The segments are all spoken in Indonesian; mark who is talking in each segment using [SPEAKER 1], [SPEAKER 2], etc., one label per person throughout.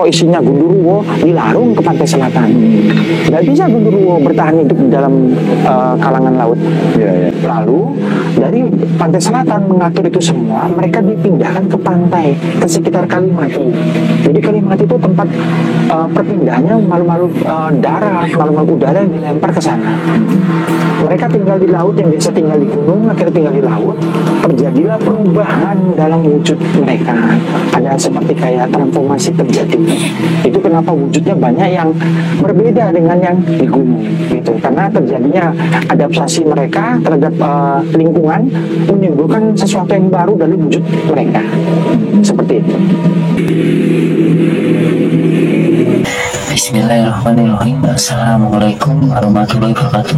[SPEAKER 1] isinya Gundurwo dilarung ke pantai selatan. Nggak bisa Gundurwo bertahan hidup di dalam kalangan laut. Lalu dari pantai selatan mengatur itu semua, mereka dipindahkan ke pantai, ke sekitar Kalimati. Jadi Kalimati itu tempat perpindahannya malu-malu darat, malu-malu udara yang dilempar ke sana. Mereka tinggal di laut, yang biasa tinggal di gunung, akhirnya tinggal di laut. Terjadilah perubahan dalam wujud mereka. Ada seperti kayak transformasi terjadi. Itu kenapa wujudnya banyak yang berbeda dengan yang di gunung, gitu. Karena terjadinya adaptasi mereka terhadap lingkungan, menimbulkan sesuatu yang baru dari wujud mereka. Seperti itu.
[SPEAKER 2] Bismillahirrahmanirrahim. Assalamualaikum warahmatullahi wabarakatuh.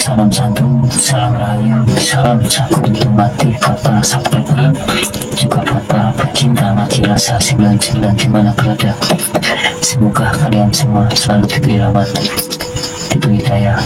[SPEAKER 2] Salam santun, salam rahayu, salam cakup untuk mati buat para subscriber, juga buat para pecinta mati rasa 99 dimana berada. Semoga kalian semua selalu diberi rahmat, diberi hidayah,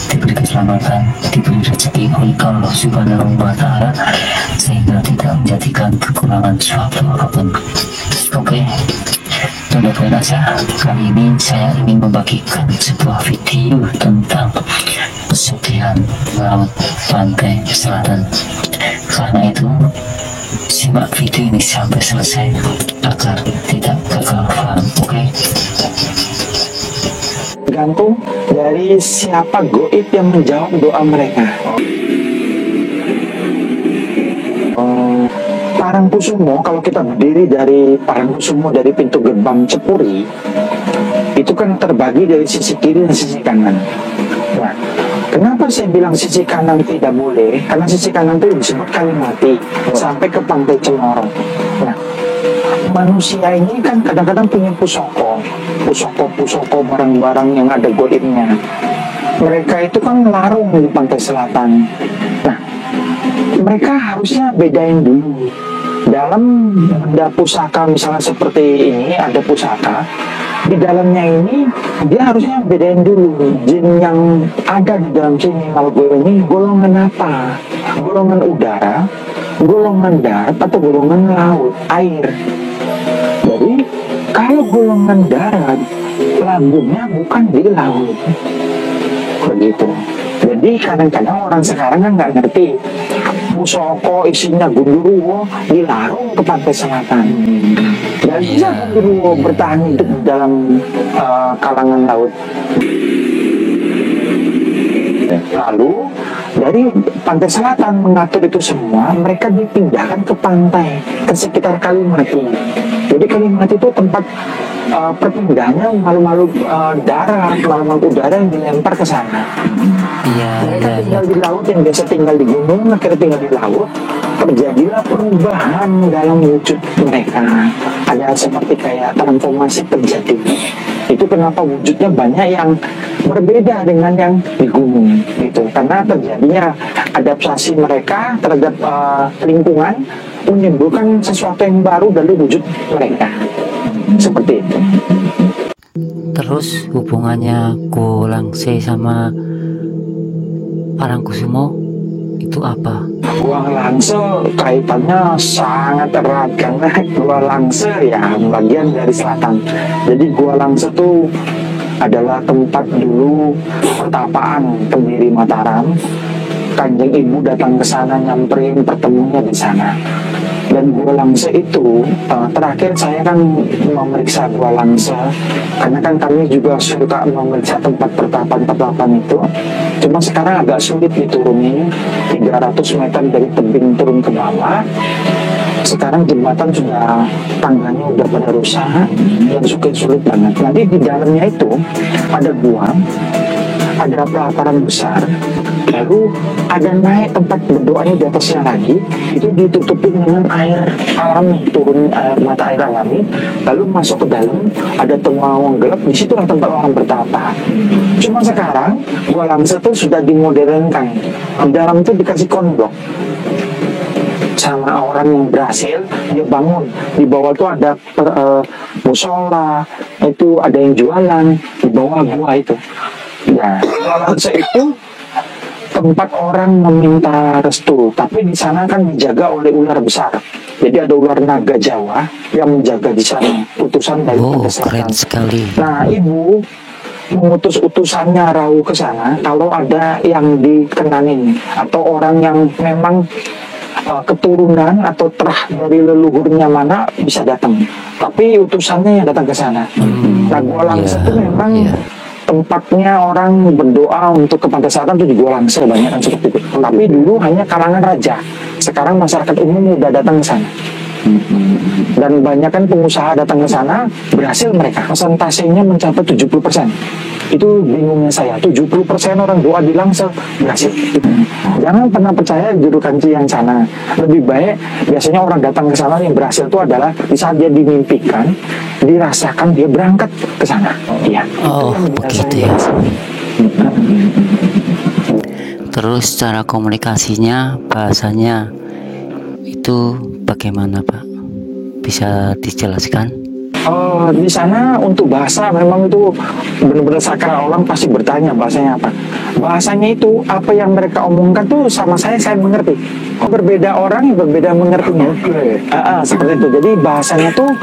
[SPEAKER 2] diberi keselamatan, diberi rezeki oleh Allah Subhanahu wa Ta'ala, sehingga tidak menjadikan kekurangan suatu apapun. Oke, tunda-tunda saja. Kali ini saya ingin membagikan sebuah video tentang pesugihan laut pantai selatan. Karena itu, simak video ini sampai selesai agar tidak gagal paham. Oke?
[SPEAKER 1] Tergantung dari siapa goib yang menjawab doa mereka. Parangkusumo, kalau kita berdiri dari Parangkusumo dari pintu gerbang Cepuri, itu kan terbagi dari sisi kiri dan sisi kanan. Nah, kenapa saya bilang sisi kanan tidak boleh? Karena sisi kanan itu disebut Kalimati sampai ke pantai Cemoro. Nah, manusia ini kan kadang-kadang punya pusoko barang-barang yang ada goibnya. Mereka itu kan larung di pantai selatan. Nah, mereka harusnya bedain dulu. Dalam benda pusaka misalnya seperti ini, ada pusaka di dalamnya ini, dia harusnya bedain dulu jin yang ada di dalam sini malgo ini golongan apa, golongan udara, golongan darat, atau golongan laut, air. Jadi kalau golongan darat, lambungnya bukan di laut, begitu. Jadi kadang-kadang orang sekarang kan nggak ngerti, pusoko isinya Gundurwo dilarung ke pantai selatan. Dan bisa Gundurwo bertahan hidup dalam kalangan laut. Lalu dari pantai selatan mengatur itu semua, mereka dipindahkan ke pantai, ke sekitar Kalimati. Jadi Kalimati itu tempat perpindahannya malu-malu darat, malu-malu udara yang dilempar ke sana. Mereka tinggal di laut, yang biasa tinggal di gunung, akhirnya tinggal di laut. Terjadilah perubahan dalam wujud mereka. Ada seperti kayak transformasi terjadi. Itu kenapa wujudnya banyak yang berbeda dengan yang di gunung, gitu. Karena terjadinya adaptasi mereka terhadap lingkungan, menimbulkan sesuatu yang baru dari wujud mereka. Seperti itu.
[SPEAKER 2] Terus hubungannya Golangse sama Parangkusumo itu apa?
[SPEAKER 1] Gua Langse kaitannya sangat erat karena Gua Langse ya bagian dari selatan. Jadi Gua Langse itu adalah tempat dulu pertapaan pendiri Mataram. Kanjeng Ibu datang ke sana, nyamperin, pertemunya di sana. Dan Gua Langse itu terakhir saya kan memeriksa Gua Langse, karena kan kami juga suka memeriksa tempat pertapan itu. Cuma sekarang agak sulit dituruni, 300 meter dari tebing turun ke bawah. Sekarang jembatan sudah, tangganya udah pada rusak, dan sulit banget. Nanti di dalamnya itu ada gua, ada pelataran besar, lalu ada naik tempat berdoanya di atasnya lagi, itu ditutupi dengan air alam, turun mata air alami, lalu masuk ke dalam, ada terowongan gelap, di situ tempat orang bertapa. Cuma sekarang Gua Langse itu sudah dimodernkan, di dalam itu dikasih kondok sama orang yang berhasil dia bangun. Di bawah itu ada musola, itu ada yang jualan di bawah gua itu. Nah, Gua Langse itu tempat orang meminta restu, tapi di sana kan dijaga oleh ular besar. Jadi ada ular naga Jawa yang menjaga di sana, utusan dari
[SPEAKER 2] Oh,
[SPEAKER 1] Selatan.
[SPEAKER 2] keren sekali.
[SPEAKER 1] Nah, ibu mengutus utusannya Rawu ke sana kalau ada yang dikenanin atau orang yang memang keturunan atau terah dari leluhurnya mana bisa datang. Tapi utusannya yang datang ke sana. Nah, Gua Langsa itu memang tempatnya orang berdoa untuk kepada Selatan itu di Gua Langsa banyak kan seperti itu. Tapi dulu hanya kalangan raja. Sekarang masyarakat umum udah datang ke sana. Dan banyak kan pengusaha datang ke sana, berhasil mereka. Persentasenya mencapai 70%. Itu bingungnya saya, 70% orang doa di Langsa berhasil. Jangan pernah percaya juru kanci yang sana. Lebih baik biasanya orang datang ke sana yang berhasil itu adalah di saat dia dimimpikan, dirasakan dia berangkat ke sana. Iya.
[SPEAKER 2] Oh,
[SPEAKER 1] Itu yang
[SPEAKER 2] begitu ya. Terus cara komunikasinya, bahasanya itu bagaimana, Pak? Bisa dijelaskan?
[SPEAKER 1] Di sana untuk bahasa memang itu benar-benar sakral. Orang pasti bertanya bahasanya apa. Bahasanya itu apa yang mereka omongkan tuh sama saya mengerti. Kok berbeda orang yang berbeda mengertinya. Seperti itu. Jadi bahasanya tuh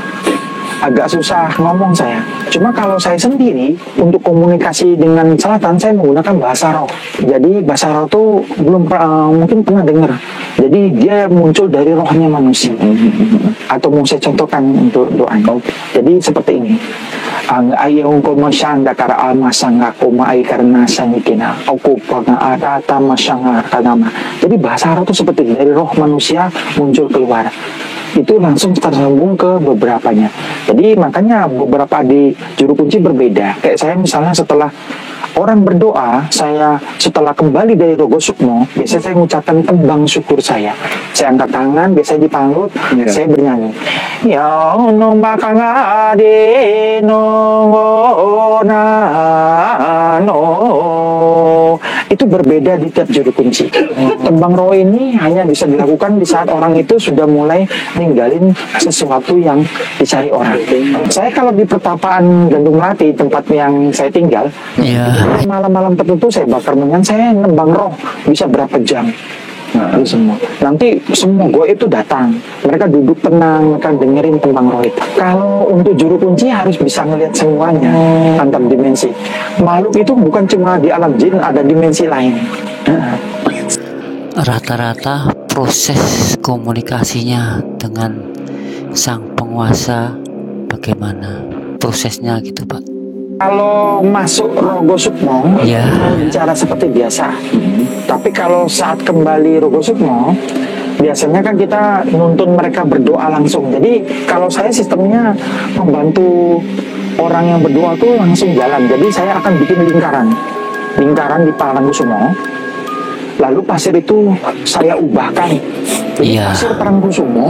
[SPEAKER 1] agak susah ngomong saya. Cuma kalau saya sendiri untuk komunikasi dengan Selatan saya menggunakan bahasa roh. Jadi bahasa roh tuh belum mungkin pernah dengar. Jadi dia muncul dari rohnya manusia. Atau mau saya contohkan untuk doanya. Jadi seperti ini. Ayong ko masyanda kara almasanga ko maay karena sanyikina. Aku pernah ada tamasanga kanama. Jadi bahasa roh itu seperti ini. Dari roh manusia muncul keluar. Itu langsung tersambung ke beberapanya. Jadi makanya beberapa di juru kunci berbeda. Kayak saya misalnya setelah orang berdoa, saya setelah kembali dari Rogo Sukmo, biasanya saya mengucapkan tembang syukur saya. Saya angkat tangan, biasanya dipanggut, saya bernyanyi. Ya nong bakang ade nong no. Itu berbeda di tiap juru kunci. Tembang roh ini hanya bisa dilakukan di saat orang itu sudah mulai ninggalin sesuatu yang dicari orang. Saya kalau di pertapaan Gandung Melati, tempat yang saya tinggal, malam-malam tertentu saya bakar menyan, saya nembang roh bisa berapa jam. Itu semua. Nanti semua gue itu datang. Mereka duduk tenang, mereka dengerin tembang roh itu. Kalau untuk juru kunci harus bisa ngelihat semuanya antar dimensi. Makhluk itu bukan cuma di alam jin, ada dimensi lain.
[SPEAKER 2] Rata-rata proses komunikasinya dengan sang penguasa bagaimana prosesnya gitu, Pak?
[SPEAKER 1] Kalau masuk Rogo Sukmo, bicara seperti biasa. Tapi kalau saat kembali Rogo Sukmo, biasanya kan kita nuntun mereka berdoa langsung. Jadi kalau saya sistemnya membantu orang yang berdoa tuh langsung jalan. Jadi saya akan bikin lingkaran di Parangkusumo. Lalu pasir itu saya ubahkan. Jadi pasir Parangkusumo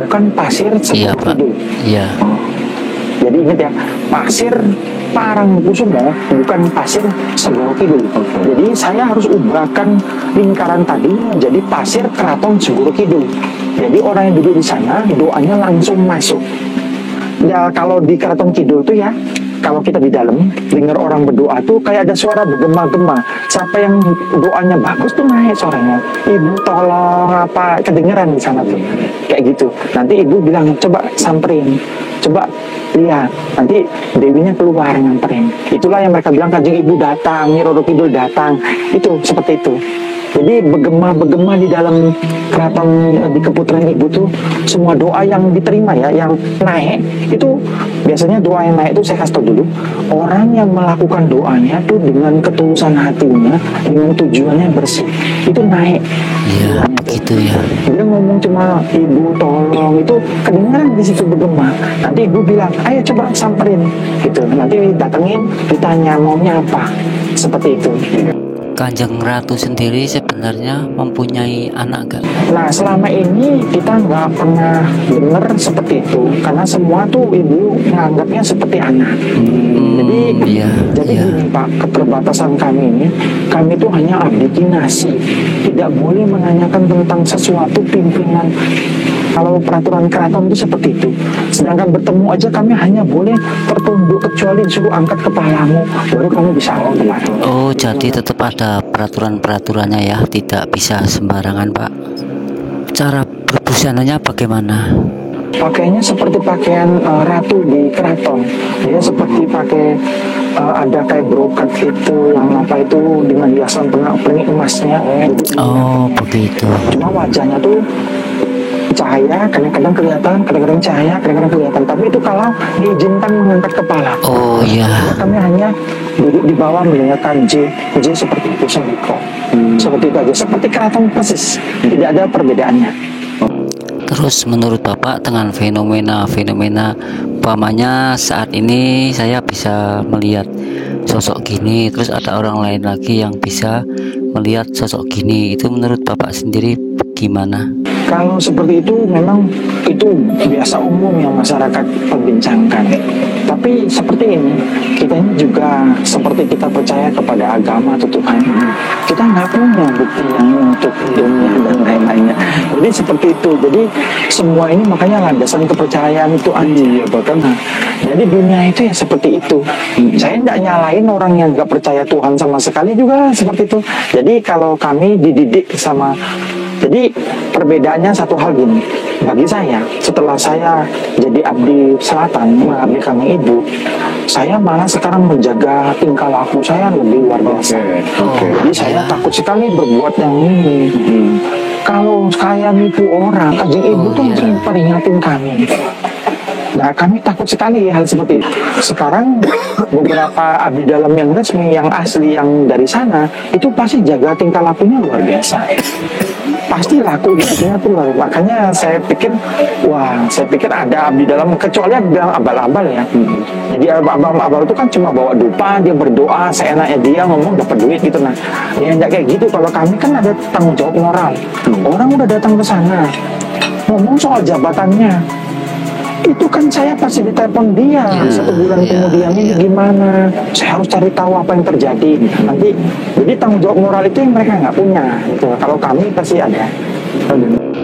[SPEAKER 1] bukan pasir seperti itu. Jadi ingat ya, pasir Parangkusumo bukan pasir Segoro Kidul. Jadi saya harus ubahkan lingkaran tadi menjadi pasir Keraton Segoro Kidul. Jadi orang yang duduk di sana doanya langsung masuk. Ya kalau di Keraton Kidul tuh ya, kalau kita di dalam dengar orang berdoa tuh kayak ada suara bergema-gema. Siapa yang doanya bagus tuh naik suaranya. Ibu tolong apa, kedengeran di sana tuh. Kayak gitu. Nanti ibu bilang coba samperin. Coba lihat, nanti dewinya keluar nyamperin. Itulah yang mereka bilang Kanjeng Ibu datang, Nyi Roro Kidul datang. Itu seperti itu. Jadi bergema di dalam keraton di keputran ibu tuh semua doa yang diterima ya, yang naik itu biasanya doa yang naik itu saya kasih tau dulu. Orang yang melakukan doanya tuh dengan ketulusan hatinya, dengan tujuannya bersih, itu naik.
[SPEAKER 2] Iya, gitu ya.
[SPEAKER 1] Dia ngomong cuma ibu tolong, itu kedengaran di situ bergema. Nanti ibu bilang, ayo coba samperin, gitu. Nanti datengin, ditanya maunya apa, seperti itu.
[SPEAKER 2] Kanjeng Ratu sendiri sebenarnya mempunyai anak gak?
[SPEAKER 1] Nah selama ini kita nggak pernah dengar seperti itu karena semua tuh ibu menganggapnya seperti anak. Jadi gini Pak, keterbatasan kami tuh hanya abdi kinasi, tidak boleh menanyakan tentang sesuatu pimpinan. Kalau peraturan keraton itu seperti itu. Sedangkan bertemu aja kami hanya boleh tertunduk kecuali disuruh angkat kepalamu, baru kamu bisa angkat.
[SPEAKER 2] Oh, jadi tetap ada peraturan-peraturannya ya, tidak bisa sembarangan Pak. Cara Perbusananya bagaimana?
[SPEAKER 1] Pakainya seperti pakaian ratu di keraton. Dia seperti pakai ada kayak brokat itu yang apa itu dengan hiasan pernik emasnya.
[SPEAKER 2] Oh begitu.
[SPEAKER 1] Cuma wajahnya tuh cahaya, kadang-kadang kelihatan, kadang-kadang cahaya, kadang-kadang kelihatan. Tapi itu kalau diizinkan mengangkat kepala.
[SPEAKER 2] Oh ya.
[SPEAKER 1] Kami hanya duduk di bawah mendengarkan J seperti itu sembiko. Seperti itu aja, seperti keraton persis. Tidak ada perbedaannya.
[SPEAKER 2] Terus menurut Bapak dengan fenomena umpamanya saat ini saya bisa melihat sosok gini, terus ada orang lain lagi yang bisa melihat sosok gini, itu menurut Bapak sendiri gimana?
[SPEAKER 1] Kalau seperti itu memang itu biasa umum yang masyarakat perbincangkan. Tapi seperti ini, kita ini juga seperti kita percaya kepada agama atau Tuhan. Kita nggak punya bukti yang untuk dunia dan lain-lainnya. Jadi seperti itu. Jadi semua ini makanya landasan kepercayaan itu aja ya bahkan. Jadi dunia itu ya seperti itu. Saya nggak nyalain orang yang nggak percaya Tuhan sama sekali juga seperti itu. Jadi kalau kami dididik sama jadi perbedaannya satu hal gini, bagi saya setelah saya jadi abdi selatan mengabdikan ibu, saya malah sekarang menjaga tingkah laku saya lebih luar biasa. Jadi saya takut sekali berbuat yang ini. Kalau saya nipu orang, kanjeng ibu tuh sering peringatin kami. Nah, kami takut sekali hal seperti itu. Sekarang beberapa abdi dalam yang resmi, yang asli, yang dari sana, itu pasti jaga tingkah lakunya luar biasa. Pasti laku hidupnya tuh luar. Makanya saya pikir ada abdi dalam, kecuali abdi dalam abal-abal ya. Jadi abal-abal itu kan cuma bawa dupa, dia berdoa, seenaknya dia ngomong dapat duit gitu. Nah, ya enggak kayak gitu. Kalau kami kan ada tanggung jawab moral. Orang udah datang ke sana, ngomong soal jabatannya. Itu kan saya pasti ditelepon dia 1 bulan kemudian ini gimana, saya harus cari tahu apa yang terjadi nanti. Jadi tanggung jawab moral itu yang mereka nggak punya gitu. Kalau kami pasti ada.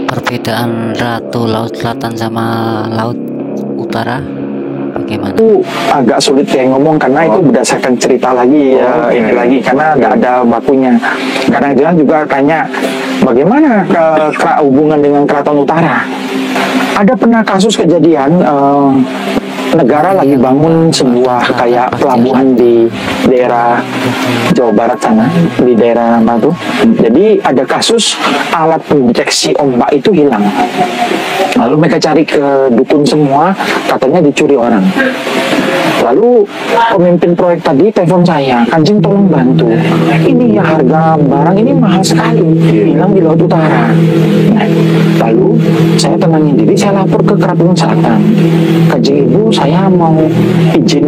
[SPEAKER 2] Perbedaan Ratu Laut Selatan sama Laut Utara bagaimana?
[SPEAKER 1] Itu agak sulit kayak ngomong karena itu berdasarkan cerita lagi ini lagi karena nggak ada bakunya. Karena dia juga tanya bagaimana hubungan dengan Keraton Utara. Ada pernah kasus kejadian negara lagi bangun sebuah kayak pelabuhan di daerah Jawa Barat sana, di daerah Batu. Jadi ada kasus alat pendeteksi ombak itu hilang. Lalu mereka cari ke dukun semua, katanya dicuri orang. Lalu pemimpin proyek tadi telepon saya, Kanjeng tolong bantu. Ini ya harga barang ini mahal sekali, hilang di Laut Utara. Lalu saya tenangin diri, saya lapor ke Keraton Selatan. Kanjeng Ibu, saya mau izin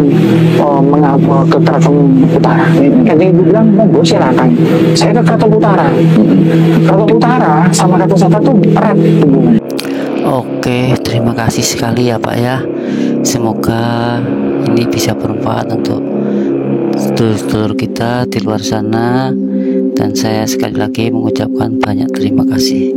[SPEAKER 1] mengapa ke Keraton Utara. Kanjeng Ibu bilang monggo silakan. Saya ke Keraton Utara. Keraton Utara sama Keraton Selatan tuh erat hubungan.
[SPEAKER 2] Oke, terima kasih sekali ya Pak ya. Semoga ini bisa bermanfaat untuk sedulur-sedulur kita di luar sana. Dan saya sekali lagi mengucapkan banyak terima kasih.